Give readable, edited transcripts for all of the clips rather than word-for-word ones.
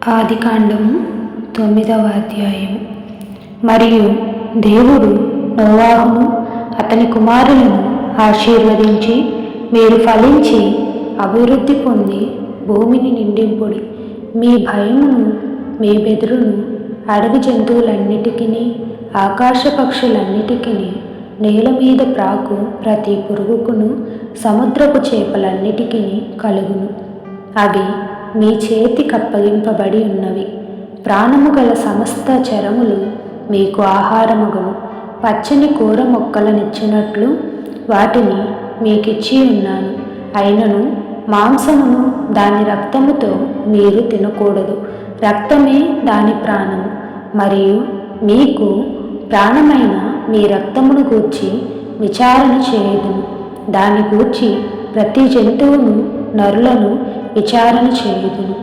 ఆదికాండము 9వ అధ్యాయము. మరియు దేవుడు నోవాహును అతని కుమారులను ఆశీర్వదించి, మీరు ఫలించి అభివృద్ధి పొంది భూమిని నిండింపుడి. మీ భయమును మీ బెదురును అడవి జంతువులన్నిటికీ, ఆకాశ పక్షులన్నిటికీ, నేల మీద ప్రాకు ప్రతి పురుగుకును, సముద్రపు చేపలన్నిటికీ కలుగును. అవి మీ చేతికి అప్పగింపబడి ఉన్నవి. ప్రాణము గల సమస్త చరములు మీకు ఆహారమగును. పచ్చని కూర మొక్కలనిచ్చినట్లు వాటిని మీకిచ్చి ఉన్నాను. అయినను మాంసమును దాని రక్తముతో మీరు తినకూడదు. రక్తమే దాని ప్రాణము. మరియు మీకు ప్రాణమైన మీ రక్తమును గూర్చి విచారణ చేయుదును. దాని గూర్చి ప్రతి జంతువును, నరులను విచారణ చేయుదును.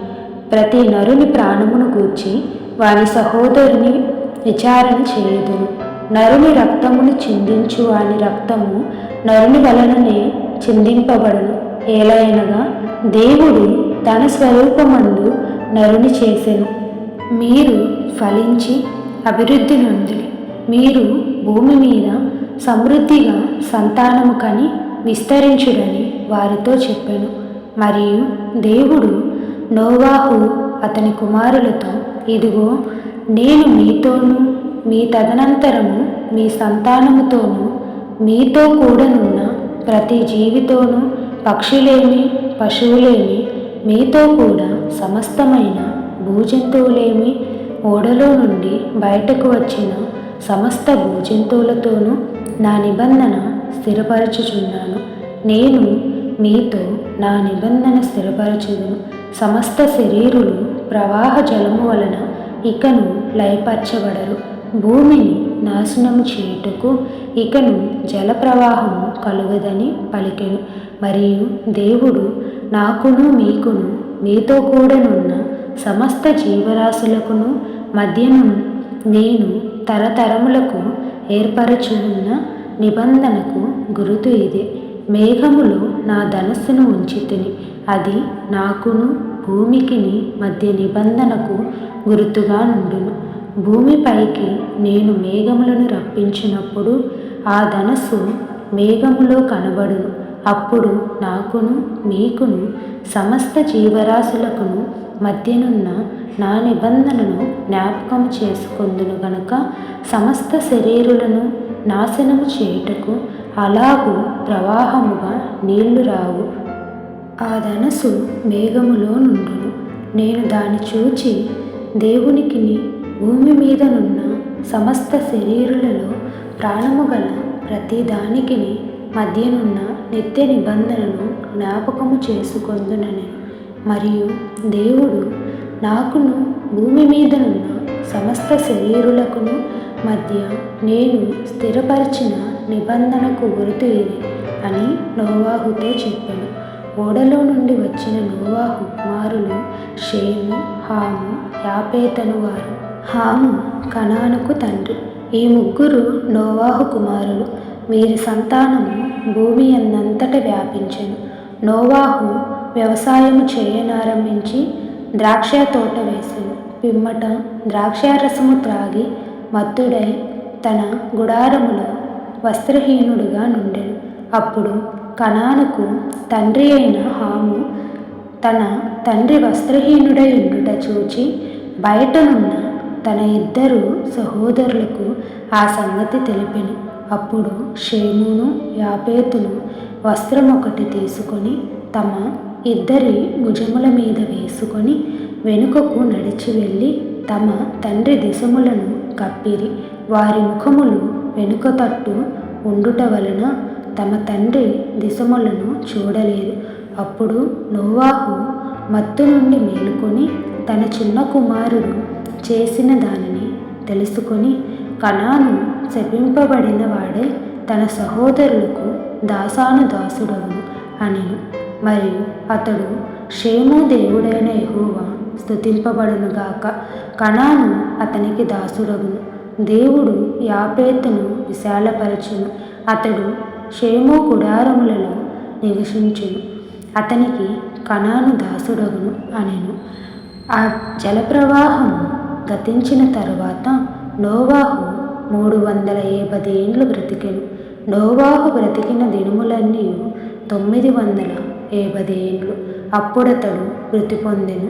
ప్రతి నరుని ప్రాణమును గూర్చి వాని సహోదరుని విచారణ చేయుదును. నరుని రక్తమును చిందించు వాని రక్తము నరుని వలననే చిందింపబడును. ఏలయనగా దేవుడు తన స్వరూపమందు నరుని చేసెను. మీరు ఫలించి అభివృద్ధి నొందిరి. మీరు భూమి మీద సమృద్ధిగా సంతానము కని విస్తరించుడని వారితో చెప్పెను. మరియు దేవుడు నోవాహు అతని కుమారులతో, ఇదిగో, నేను మీతోనూ మీ తదనంతరము మీ సంతానముతోనూ మీతో కూడనున్న ప్రతి జీవితోనూ, పక్షులేమి పశువులేమి, మీతో కూడా సమస్తమైన భూజంతువులేమి, ఓడలో నుండి బయటకు వచ్చిన సమస్త భూజంతువులతోనూ నా నిబంధన స్థిరపరచుచున్నాను. నేను మీతో నా నిబంధన స్థిరపరచుదును. సమస్త శరీరులు ప్రవాహ జలము వలన ఇకను లయపరచబడరు. భూమిని నాశనము చేయుటకు ఇకను జల ప్రవాహము కలుగదని పలికెను. మరియు దేవుడు నాకును మీకును మీతో కూడనున్న సమస్త జీవరాశులకును మధ్యను నేను తరతరములకు ఏర్పరచున్న నిబంధనకు గురుతు ఇదే. మేఘములో నా ధనస్సును ఉంచితిని. అది నాకును భూమికిని మధ్య నిబంధనకు గురుతుగా నుండును. భూమిపైకి నేను మేఘములను రప్పించినప్పుడు ఆ ధనస్సు మేఘములో కనబడును. అప్పుడు నాకును మీకును సమస్త జీవరాశులకును మధ్యనున్న నా నిబంధనను జ్ఞాపకం చేసుకొందును గనుక సమస్త శరీరులను నాశనము చేయుటకు అలాగూ ప్రవాహముగా నీళ్లు రావు. ఆ ధనస్సు మేఘములో నుండును. నేను దాన్ని చూచి దేవునికిని భూమి మీదనున్న సమస్త శరీరులలో ప్రాణము గల ప్రతి దానికిని మధ్యనున్న నిత్య నిబంధనను జ్ఞాపకము చేసుకొందునని. మరియు దేవుడు నాకును భూమి మీదనున్న సమస్త శరీరులకును మధ్య నేను స్థిరపరిచిన నిబంధనకు గుర్తు ఇది అని నోవాహుతో చెప్పాను. ఓడలో నుండి వచ్చిన నోవాహు కుమారులు షేము, హాము, యాపేతను వారు. హాము కనానుకు తండ్రి. ఈ ముగ్గురు నోవాహు కుమారులు. వీరి సంతానము భూమి అన్నంతట వ్యాపించెను. నోవాహు వ్యవసాయము చేయనారంభించి ద్రాక్ష తోట వేసెను. పిమ్మట ద్రాక్షారసము త్రాగి మత్తుడై తన గుడారములో వస్త్రహీనుడుగా నుండెను. అప్పుడు కనానుకు తండ్రి అయిన హాము తన తండ్రి వస్త్రహీనుడై ఉండుట చూచి బయటనున్న తన ఇద్దరు సహోదరులకు ఆ సంగతి తెలిపెను. అప్పుడు షేమును యాపేతును వస్త్రమొకటి తీసుకొని తమ ఇద్దరి భుజముల మీద వేసుకొని వెనుకకు నడిచి వెళ్ళి తమ తండ్రి దిశములను కప్పిరి. వారి ముఖములు వెనుక తట్టు ఉండుట వలన తమ తండ్రి దిశములను చూడలేదు. అప్పుడు నోవాహు మత్తు నుండి మేలుకొని తన చిన్న కుమారుడు చేసిన దానిని తెలుసుకొని, కనాను శపింపబడిన వాడే తన సహోదరులకు దాసుడవును అనెను. మరియు అతడు షేము దేవుడైన యెహోవా స్తుతింపబడునుగాక, కనాను అతనికి దాసుడగును. దేవుడు యాపేతును విశాలపరచును. అతడు షేము గుడారములలో నివసించును. అతనికి కనాను దాసుడగును అనెను. ఆ జలప్రవాహం గతించిన తరువాత నోవాహు 350 ఏండ్లు బ్రతికెను. నోవాహు బ్రతికిన దినములన్నీ 950 ఏండ్లు. అప్పుడతడు మృతి పొందెను.